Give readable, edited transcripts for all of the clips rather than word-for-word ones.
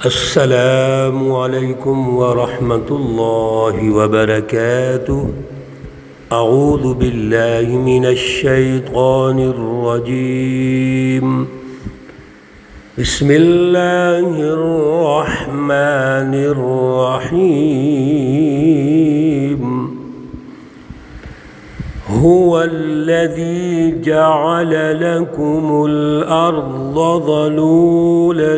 السلام علیکم ورحمۃ اللہ وبرکاتہ۔ اعوذ باللہ من الشیطان الرجیم، بسم اللہ الرحمن الرحیم۔ هو الذي جعل لكم الأرض ذلولا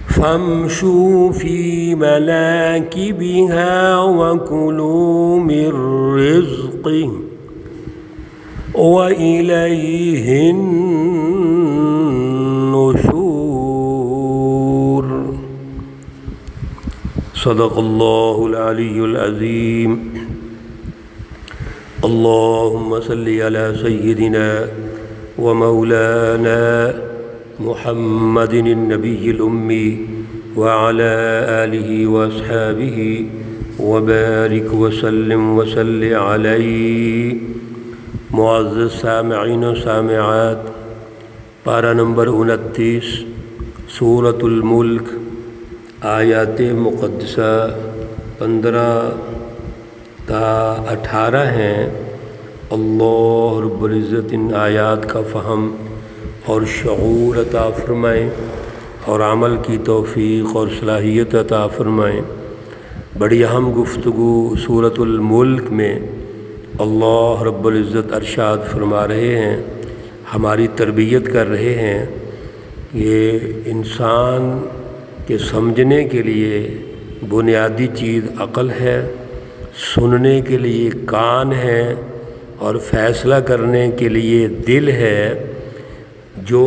فامشوا في مناكبها وكلوا من رزقه وإليه النشور۔ صدق اللہ العلی العظیم۔ اللہم صلی علی سیدنا ومولانا محمد النبی الامی وعلی آلہ واصحابہ وبارک وسلم وصلی علیہ۔ معزز سامعین و سامعات، پارہ نمبر 29 سورۃ الملک، آیات مقدسہ 15 تا 18 ہیں۔ اللہ رب العزت ان آیات کا فہم اور شعور عطا فرمائیں اور عمل کی توفیق اور صلاحیت عطا فرمائیں۔ بڑی اہم گفتگو سورۃ الملک میں اللہ رب العزت ارشاد فرما رہے ہیں، ہماری تربیت کر رہے ہیں۔ یہ انسان کہ سمجھنے کے لیے بنیادی چیز عقل ہے، سننے کے لیے کان ہے اور فیصلہ کرنے کے لیے دل ہے۔ جو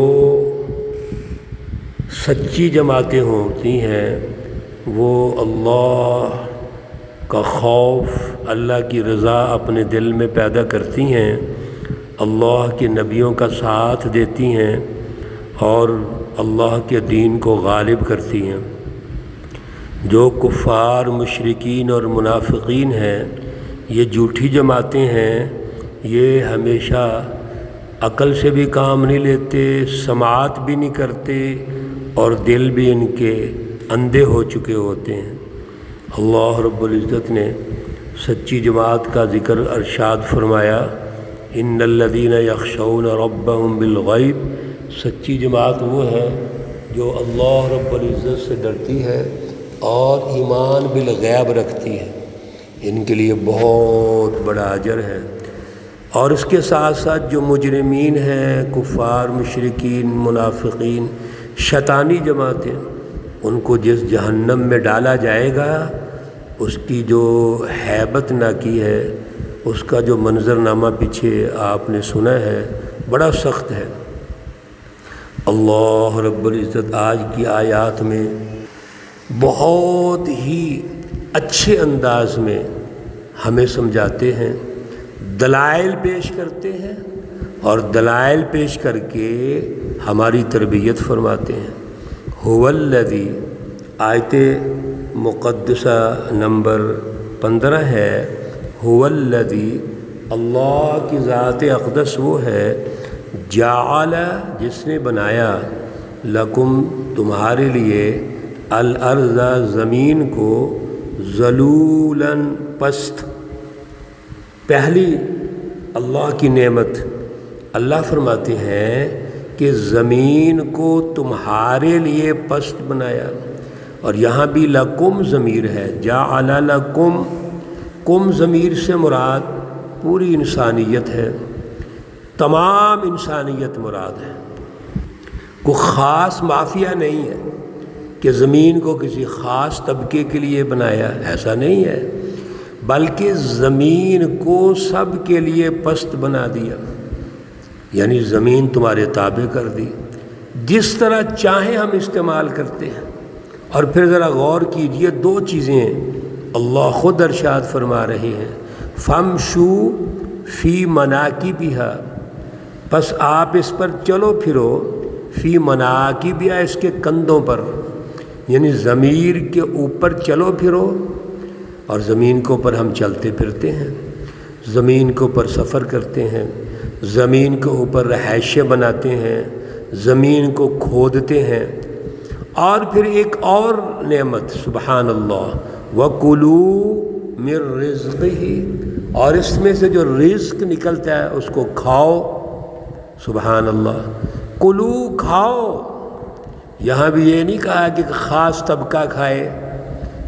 سچی جماعتیں ہوتی ہیں وہ اللہ کا خوف، اللہ کی رضا اپنے دل میں پیدا کرتی ہیں، اللہ کے نبیوں کا ساتھ دیتی ہیں اور اللہ کے دین کو غالب کرتی ہیں۔ جو کفار، مشرکین اور منافقین ہیں، یہ جھوٹی جماعتیں ہیں، یہ ہمیشہ عقل سے بھی کام نہیں لیتے، سماعت بھی نہیں کرتے اور دل بھی ان کے اندھے ہو چکے ہوتے ہیں۔ اللہ رب العزت نے سچی جماعت کا ذکر ارشاد فرمایا، ان الذین یخشون ربهم بالغیب۔ سچی جماعت وہ ہے جو اللہ رب العزت سے ڈرتی ہے اور ایمان بالغیب رکھتی ہے، ان کے لیے بہت بڑا اجر ہے۔ اور اس کے ساتھ ساتھ جو مجرمین ہیں، کفار، مشرکین، منافقین، شیطانی جماعتیں، ان کو جس جہنم میں ڈالا جائے گا، اس کی جو ہیبت نہ کی ہے، اس کا جو منظرنامہ پیچھے آپ نے سنا ہے، بڑا سخت ہے۔ اللہ رب العزت آج کی آیات میں بہت ہی اچھے انداز میں ہمیں سمجھاتے ہیں، دلائل پیش کرتے ہیں اور دلائل پیش کر کے ہماری تربیت فرماتے ہیں۔ هو الذی، آیت مقدسہ نمبر 15 ہے۔ هو الذی، اللہ کی ذات اقدس وہ ہے، جعل، جس نے بنایا، لکم، تمہارے لیے، الارض، زمین کو، ذلولاً، پست۔ پہلی اللہ کی نعمت، اللہ فرماتے ہیں کہ زمین کو تمہارے لیے پست بنایا۔ اور یہاں بھی لکم ضمیر ہے، جعل لکم، کم ضمیر سے مراد پوری انسانیت ہے، تمام انسانیت مراد ہے۔ کوئی خاص مافیا نہیں ہے کہ زمین کو کسی خاص طبقے کے لیے بنایا، ایسا نہیں ہے، بلکہ زمین کو سب کے لیے پست بنا دیا، یعنی زمین تمہارے تابع کر دی، جس طرح چاہیں ہم استعمال کرتے ہیں۔ اور پھر ذرا غور کیجئے، دو چیزیں اللہ خود ارشاد فرما رہے ہیں، فامشوا فی مناکبہا، پس آپ اس پر چلو پھرو، فی مناکبہا، اس کے کندھوں پر، یعنی ضمیر کے اوپر چلو پھرو۔ اور زمین کے اوپر ہم چلتے پھرتے ہیں، زمین کے اوپر سفر کرتے ہیں، زمین کے اوپر رہائشیں بناتے ہیں، زمین کو کھودتے ہیں، اور پھر ایک اور نعمت سبحان اللہ وَكُلُوا مِن رِزْقِهِ، اور اس میں سے جو رزق نکلتا ہے اس کو کھاؤ۔ سبحان اللہ، کلو کھاؤ۔ یہاں بھی یہ نہیں کہا کہ خاص طبقہ کھائے،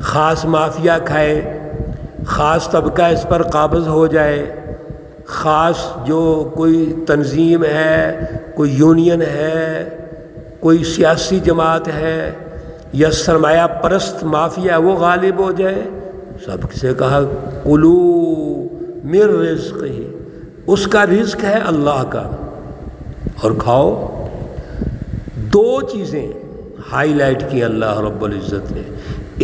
خاص مافیا کھائے، خاص طبقہ اس پر قابض ہو جائے، خاص جو کوئی تنظیم ہے، کوئی یونین ہے، کوئی سیاسی جماعت ہے یا سرمایہ پرست مافیا وہ غالب ہو جائے۔ سب سے کہا کلو من رزقہ، اس کا رزق ہے اللہ کا، اور کھاؤ۔ دو چیزیں ہائی لائٹ کی اللہ رب العزت نے،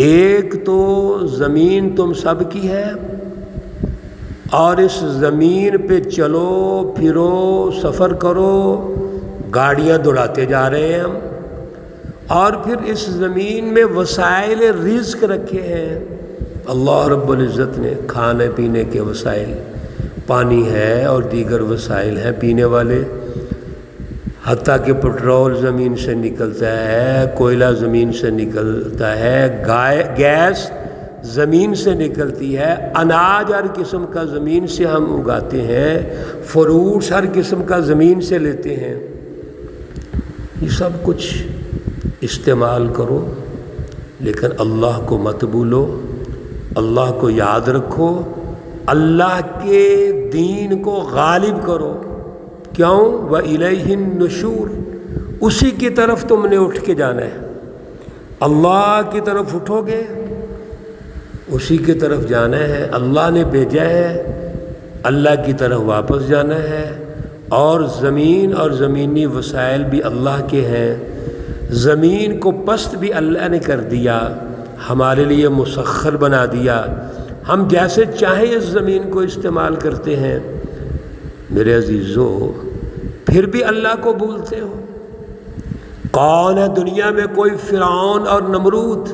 ایک تو زمین تم سب کی ہے اور اس زمین پہ چلو پھرو سفر کرو، گاڑیاں دوڑاتے جا رہے ہیں ہم، اور پھر اس زمین میں وسائل رزق رکھے ہیں اللہ رب العزت نے، کھانے پینے کے وسائل، پانی ہے اور دیگر وسائل ہیں پینے والے، حتیٰ کہ پٹرول زمین سے نکلتا ہے، کوئلہ زمین سے نکلتا ہے، گیس زمین سے نکلتی ہے، اناج ہر قسم کا زمین سے ہم اگاتے ہیں، فروٹس ہر قسم کا زمین سے لیتے ہیں۔ یہ سب کچھ استعمال کرو، لیکن اللہ کو مت بھولو، اللہ کو یاد رکھو، اللہ کے دین کو غالب کرو۔ کیوں؟ وَإِلَيْهِ النُّشُورُ، اسی کی طرف تم نے اٹھ کے جانا ہے، اللہ کی طرف اٹھو گے، اسی کی طرف جانا ہے، اللہ نے بھیجا ہے، اللہ کی طرف واپس جانا ہے، اور زمین اور زمینی وسائل بھی اللہ کے ہیں، زمین کو پست بھی اللہ نے کر دیا، ہمارے لیے مسخر بنا دیا، ہم جیسے چاہیں اس زمین کو استعمال کرتے ہیں۔ میرے عزیزو، پھر بھی اللہ کو بھولتے ہو؟ کون ہے دنیا میں کوئی فرعون اور نمرود،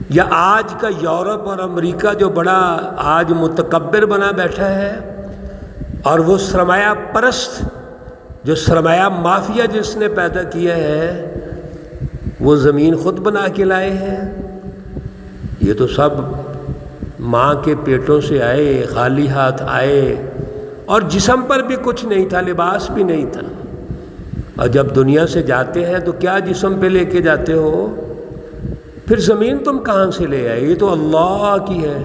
یا آج کا یورپ اور امریکہ جو بڑا آج متکبر بنا بیٹھا ہے، اور وہ سرمایہ پرست جو سرمایہ مافیا جس نے پیدا کیا ہے، وہ زمین خود بنا کے لائے ہیں؟ یہ تو سب ماں کے پیٹوں سے آئے، خالی ہاتھ آئے، اور جسم پر بھی کچھ نہیں تھا، لباس بھی نہیں تھا، اور جب دنیا سے جاتے ہیں تو کیا جسم پہ لے کے جاتے ہو؟ پھر زمین تم کہاں سے لے آئے؟ یہ تو اللہ کی ہے۔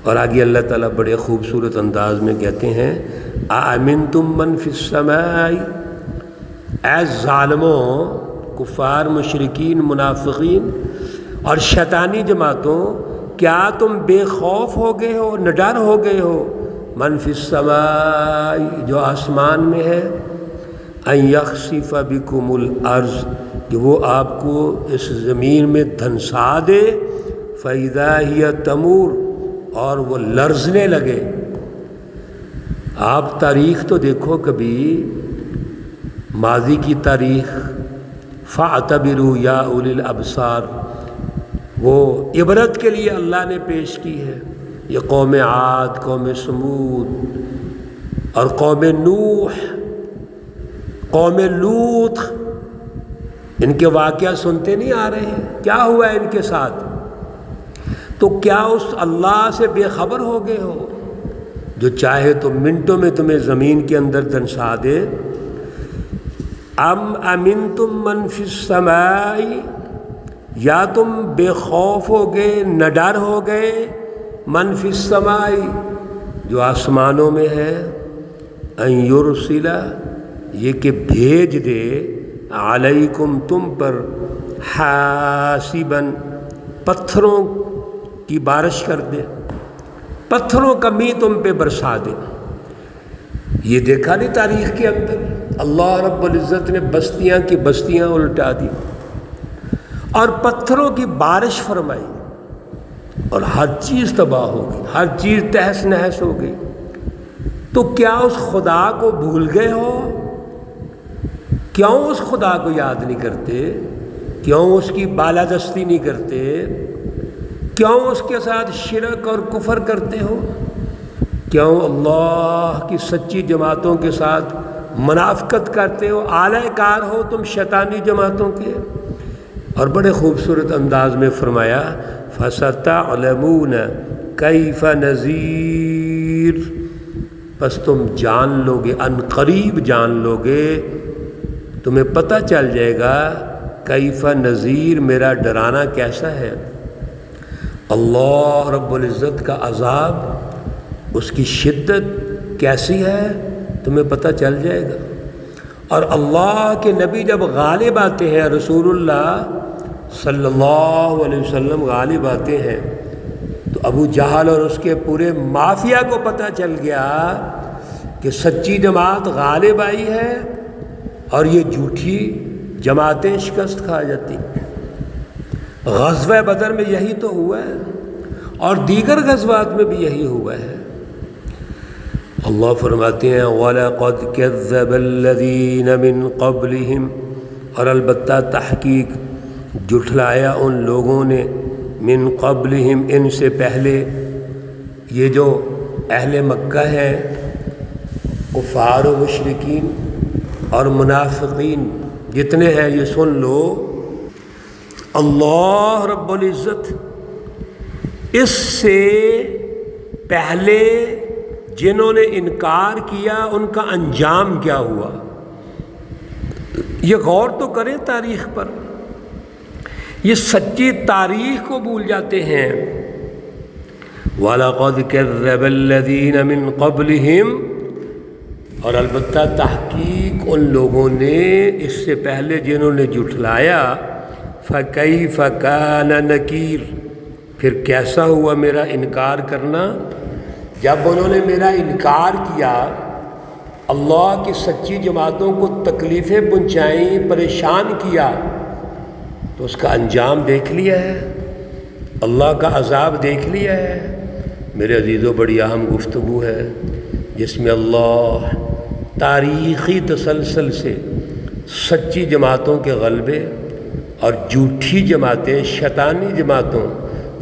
اور آگے اللہ تعالیٰ بڑے خوبصورت انداز میں کہتے ہیں اَأَمِنْتُم مَّن فِي السَّمَاءِ، اے ظالموں، کفار، مشرکین، منافقین اور شیطانی جماعتوں، کیا تم بے خوف ہو گئے ہو، نڈر ہو گئے ہو؟ من فی السماء، جو آسمان میں ہے، ان یخسف بکم الارض، کہ وہ آپ کو اس زمین میں دھنسا دے، فاذا ہی تمور، اور وہ لرزنے لگے۔ آپ تاریخ تو دیکھو کبھی، ماضی کی تاریخ، فاعتبروا یا اولی الابصار، وہ عبرت کے لیے اللہ نے پیش کی ہے۔ یہ قوم عاد، قوم سمود اور قوم نوح، قوم لوط، ان کے واقعہ سنتے نہیں آ رہے ہیں؟ کیا ہوا ہے ان کے ساتھ؟ تو کیا اس اللہ سے بے خبر ہو گئے ہو جو چاہے تو منٹوں میں تمہیں زمین کے اندر دھنسا دے؟ ام امنتم من فی السماء، یا تم بے خوف ہو گئے، نڈر ہو گئے، من فی السماء، جو آسمانوں میں ہے، ان یرسل، یہ کہ بھیج دے، علیکم، تم پر، حاسبا، پتھروں کی بارش کر دے، پتھروں کا می تم پہ برسا دے۔ یہ دیکھا نہیں تاریخ کے اندر؟ اللہ رب العزت نے بستیاں کی بستیاں الٹا دی اور پتھروں کی بارش فرمائی، اور ہر چیز تباہ ہو گئی، ہر چیز تہس نہس ہو گئی۔ تو کیا اس خدا کو بھول گئے ہو؟ کیوں اس خدا کو یاد نہیں کرتے؟ کیوں اس کی بالادستی نہیں کرتے؟ کیوں اس کے ساتھ شرک اور کفر کرتے ہو؟ کیوں اللہ کی سچی جماعتوں کے ساتھ منافقت کرتے ہو، اعلی کار ہو تم شیطانی جماعتوں کے۔ اور بڑے خوبصورت انداز میں فرمایا فَسَتَعْلَمُونَ كَيْفَ نَذِيرٌ، پس تم جان لو گے، ان قریب جان لو گے، تمہیں پتہ چل جائے گا کیف نذیر، میرا ڈرانا کیسا ہے۔ اللہ رب العزت کا عذاب، اس کی شدت کیسی ہے تمہیں پتہ چل جائے گا۔ اور اللہ کے نبی جب غالب آتے ہیں، رسول اللہ صلی اللہ علیہ وسلم غالب آتے ہیں، تو ابو جہل اور اس کے پورے مافیا کو پتہ چل گیا کہ سچی جماعت غالب آئی ہے اور یہ جھوٹی جماعتیں شکست کھا جاتی۔ غزوہ بدر میں یہی تو ہوا ہے، اور دیگر غزوات میں بھی یہی ہوا ہے۔ اللہ فرماتے ہیں وَلَقَدْ كَذَّبَ الَّذِينَ مِن قَبْلِهِمْ، اور البتہ تحقیق جھٹلایا ان لوگوں نے، من قبلہم، ان سے پہلے۔ یہ جو اہل مکہ ہیں، کفار و مشرکین اور منافقین جتنے ہیں، یہ سن لو اللہ رب العزت اس سے پہلے جنہوں نے انکار کیا ان کا انجام کیا ہوا۔ یہ غور تو کریں تاریخ پر، یہ سچی تاریخ کو بھول جاتے ہیں۔ وَلَقَدْ كَذَّبَ الَّذِينَ مِن قَبْلِهِمْ، اور البتہ تحقیق ان لوگوں نے اس سے پہلے جنہوں نے جھٹلایا، فَكَيْفَ كَانَ نَكِيرٌ، پھر کیسا ہوا میرا انکار کرنا۔ جب انہوں نے میرا انکار کیا، اللہ کی سچی جماعتوں کو تکلیفیں پہنچائیں، پریشان کیا، تو اس کا انجام دیکھ لیا ہے، اللہ کا عذاب دیکھ لیا ہے۔ میرے عزیزوں، بڑی اہم گفتگو ہے جس میں اللہ تاریخی تسلسل سے سچی جماعتوں کے غلبے اور جھوٹی جماعتیں، شیطانی جماعتوں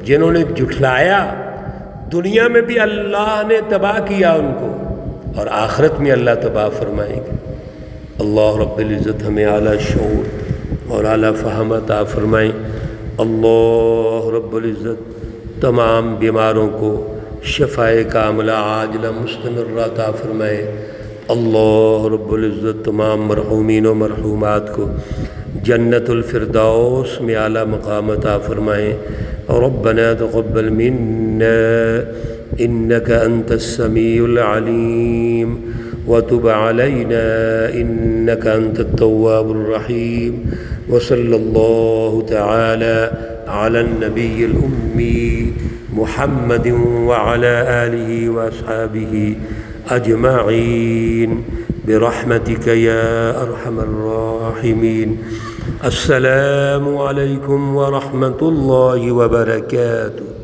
جنہوں نے جھٹلایا، دنیا میں بھی اللہ نے تباہ کیا ان کو، اور آخرت میں اللہ تباہ فرمائیں گے۔ اللہ رب العزت ہمیں اعلیٰ شعور اور اعلیٰ فہم عطا فرمائیں۔ اللہ رب العزت تمام بیماروں کو شفائے کاملہ عاجلہ مستمرہ عطا فرمائے۔ اللہ رب العزت تمام مرحومین و مرحومات کو جنت الفردوس میں اعلیٰ مقام عطا فرمائیں۔ ربنا تقبل منا إنك أنت السميع العليم وتب علينا إنك أنت التواب الرحيم، وصلى الله تعالى على النبي الأمي محمد وعلى آله وأصحابه أجمعين برحمتك يا أرحم الراحمين۔ السلام عليكم ورحمة الله وبركاته۔